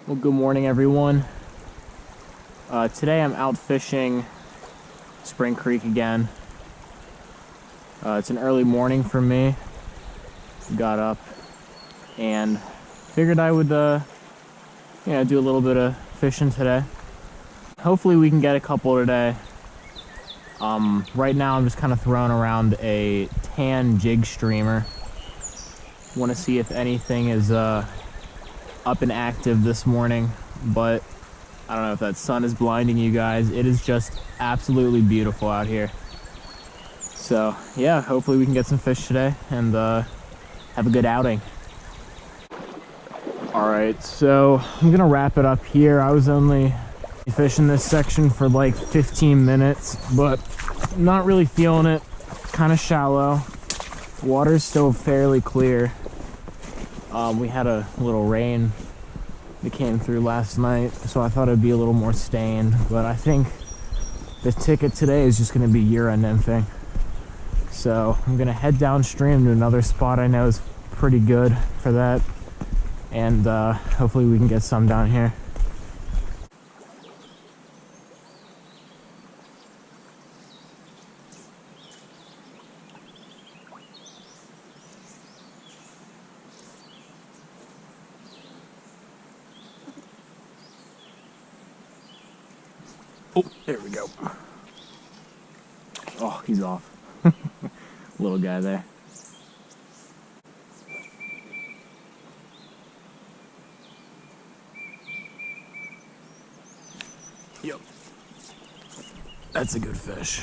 Well, good morning, everyone. Today I'm out fishing Spring Creek again. It's an early morning for me. Got up and figured I would, do a little bit of fishing today. Hopefully we can get a couple today. Right now I'm just kind of throwing around a tan jig streamer. Want to see if anything is up and active this morning, but I don't know if that sun is blinding you guys. It is just absolutely beautiful out here. So yeah, hopefully we can get some fish today and have a good outing. Alright, so I'm gonna wrap it up here. I was only fishing this section for like 15 minutes, but not really feeling it. Kind of shallow. Water's still fairly clear. We had a little rain that came through last night, so I thought it'd be a little more stained, but I think the ticket today is just going to be urine nymphing. So I'm going to head downstream to another spot I know is pretty good for that, and hopefully we can get some down here. Oh, there we go. Oh, he's off. Little guy there. Yep. That's a good fish.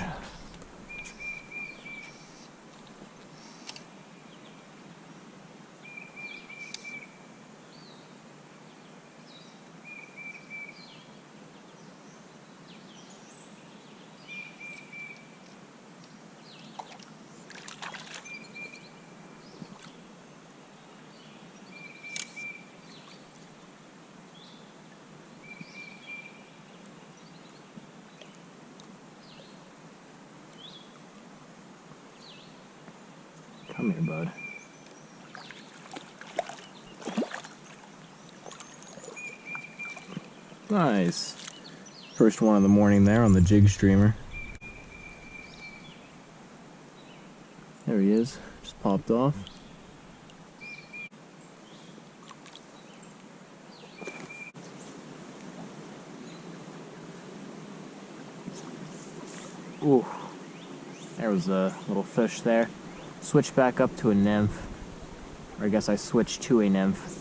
Come here, bud. Nice. First one of the morning there on the jig streamer. There he is. Just popped off. Ooh. There was a little fish there. Switch back up to a nymph, or I guess I switched to a nymph.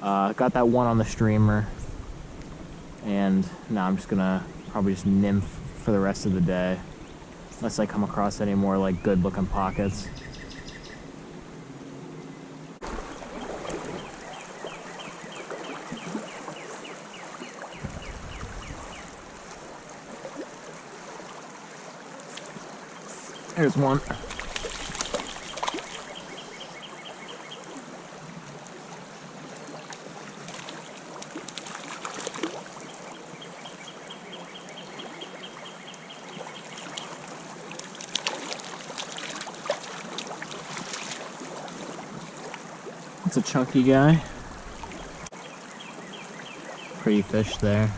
Got that one on the streamer, and now I'm just gonna probably just nymph for the rest of the day, unless I come across any more like good looking pockets. There's one. It's a chunky guy. Pretty fish there.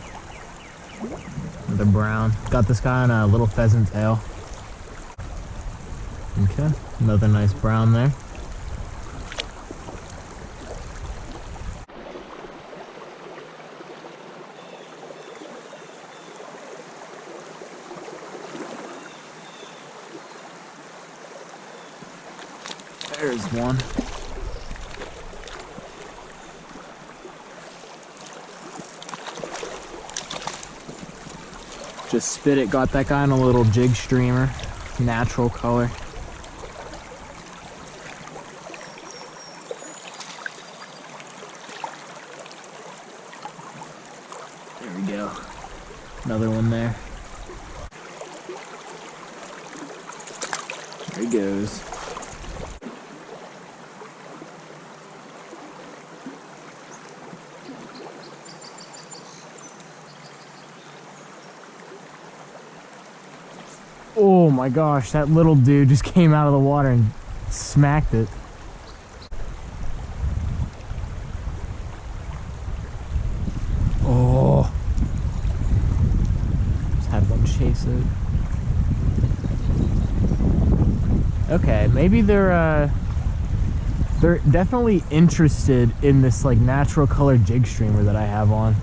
The brown. Got this guy on a little pheasant tail. Okay, another nice brown there. There's one. Just spit it, got that guy on a little jig streamer, natural color. There we go. Another one there. There he goes. Oh my gosh, that little dude just came out of the water and smacked it. chase it. Okay, maybe they're definitely interested in this like natural colored jig streamer that I have on.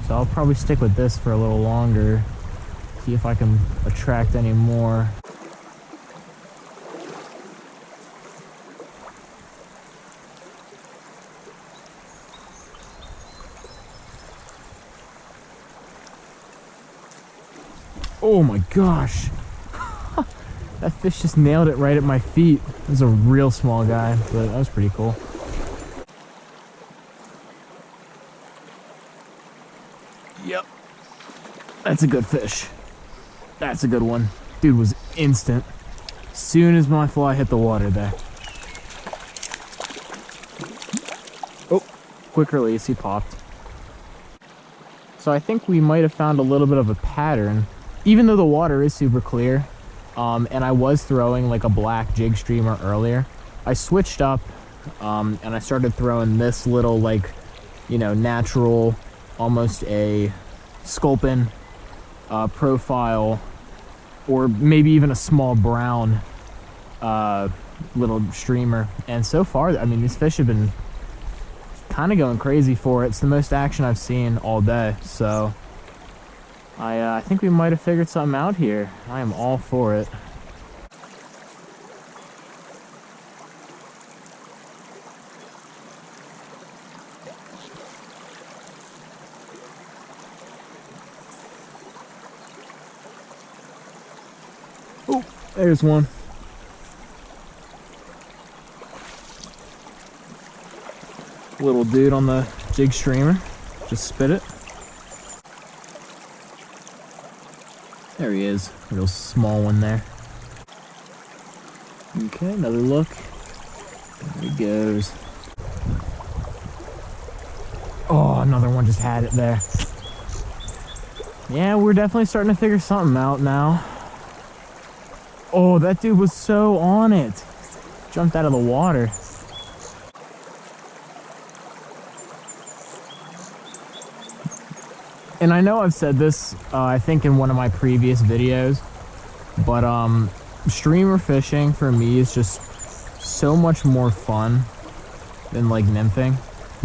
So I'll probably stick with this for a little longer. See if I can attract any more. Oh my gosh. That fish just nailed it right at my feet. It was a real small guy, but that was pretty cool. Yep. That's a good fish. That's a good one. Dude was instant. Soon as my fly hit the water there. Oh, quick release, he popped. So I think we might have found a little bit of a pattern. Even though the water is super clear, and I was throwing like a black jig streamer earlier, I switched up and I started throwing this little like, you know, natural, almost a sculpin profile, or maybe even a small brown little streamer. And so far, I mean, these fish have been kind of going crazy for it. It's the most action I've seen all day, so I think we might have figured something out here. I am all for it. Oh, there's one. Little dude on the jig streamer. Just spit it. There he is, real small one there. Okay, another look. There he goes. Oh, another one just had it there. Yeah, we're definitely starting to figure something out now. Oh, that dude was so on it. Jumped out of the water. And I know I've said this, I think in one of my previous videos, but streamer fishing for me is just so much more fun than like nymphing.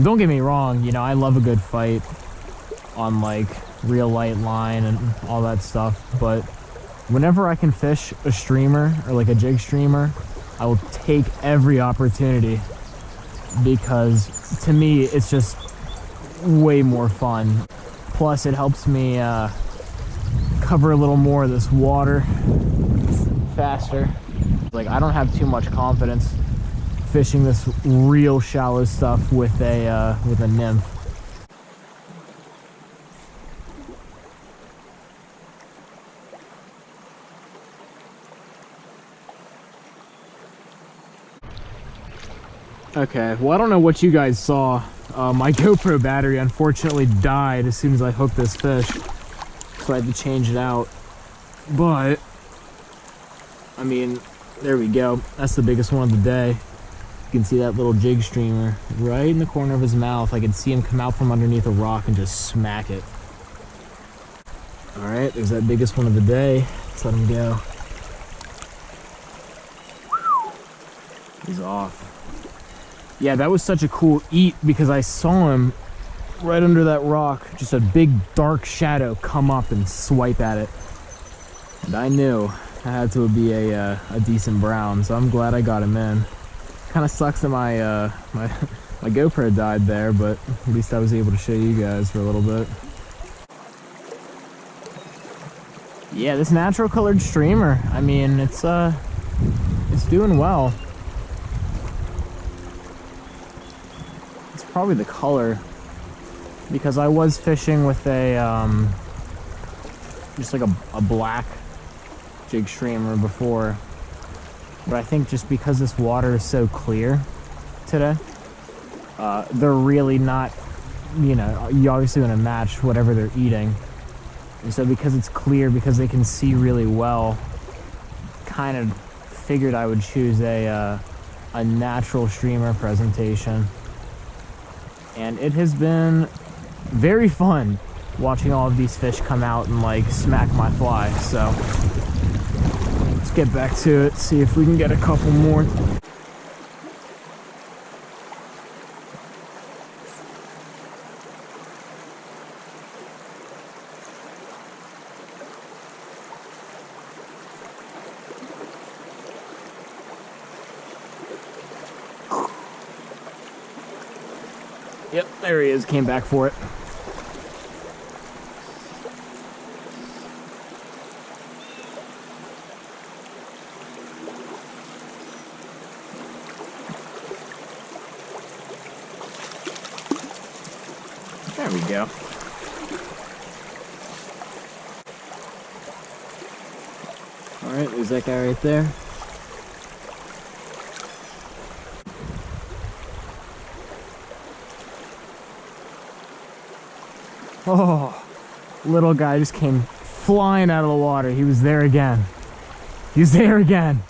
Don't get me wrong, you know, I love a good fight on like real light line and all that stuff, but whenever I can fish a streamer or like a jig streamer, I will take every opportunity, because to me it's just way more fun. Plus, it helps me cover a little more of this water faster. Like, I don't have too much confidence fishing this real shallow stuff with a nymph. Okay, well, I don't know what you guys saw. My GoPro battery unfortunately died as soon as I hooked this fish, so I had to change it out. But, I mean, there we go. That's the biggest one of the day. You can see that little jig streamer right in the corner of his mouth. I could see him come out from underneath a rock and just smack it. All right, there's that biggest one of the day. Let's let him go. He's off. Yeah, that was such a cool eat because I saw him right under that rock, just a big dark shadow come up and swipe at it. And I knew I had to be a decent brown, so I'm glad I got him in. Kind of sucks that my my GoPro died there, but at least I was able to show you guys for a little bit. Yeah, this natural colored streamer, I mean, it's doing well. Probably the color, because I was fishing with a just like a black jig streamer before, but I think just because this water is so clear today, they're really not, you know, you obviously want to match whatever they're eating, and so because it's clear, because they can see really well, kind of figured I would choose a natural streamer presentation. And it has been very fun watching all of these fish come out and like smack my fly. So let's get back to it, see if we can get a couple more. Yep, there he is, came back for it. There we go. All right, there's that guy right there. Oh, little guy just came flying out of the water. He was there again. He was there again.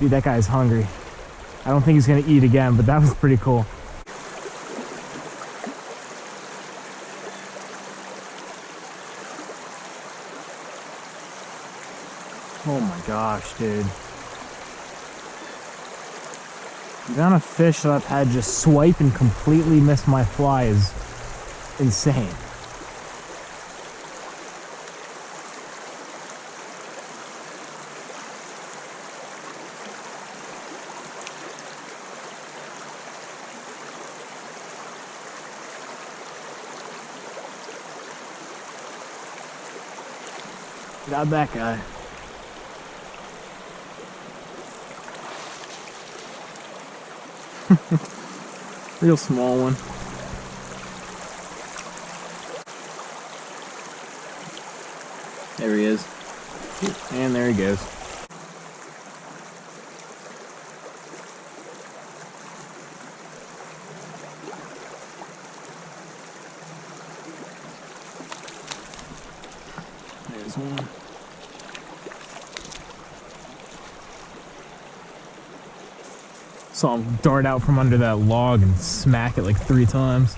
Dude, that guy's hungry. I don't think he's gonna eat again, but that was pretty cool. Oh my gosh, dude. The amount of fish that I've had just swipe and completely miss my fly is insane. Got that guy. Real small one. There he is. And there he goes. There's one. Saw him dart out from under that log and smack it like 3 times.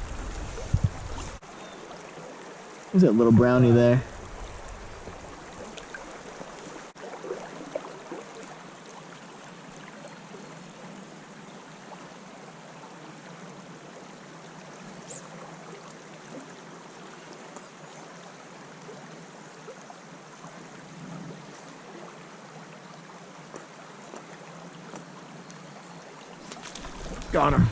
There's that little brownie there. Got him.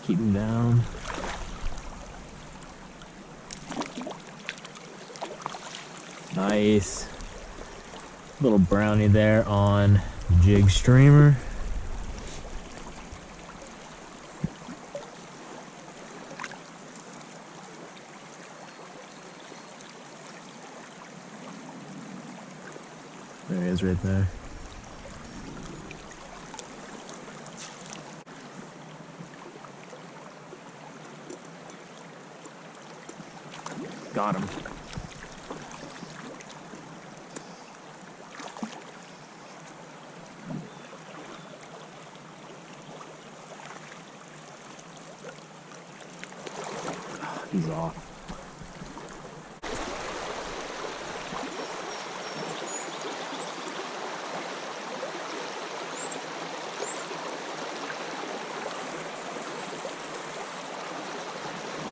Keep him down. Nice. Little brownie there on jig streamer. There he is right there. Got him. He's off.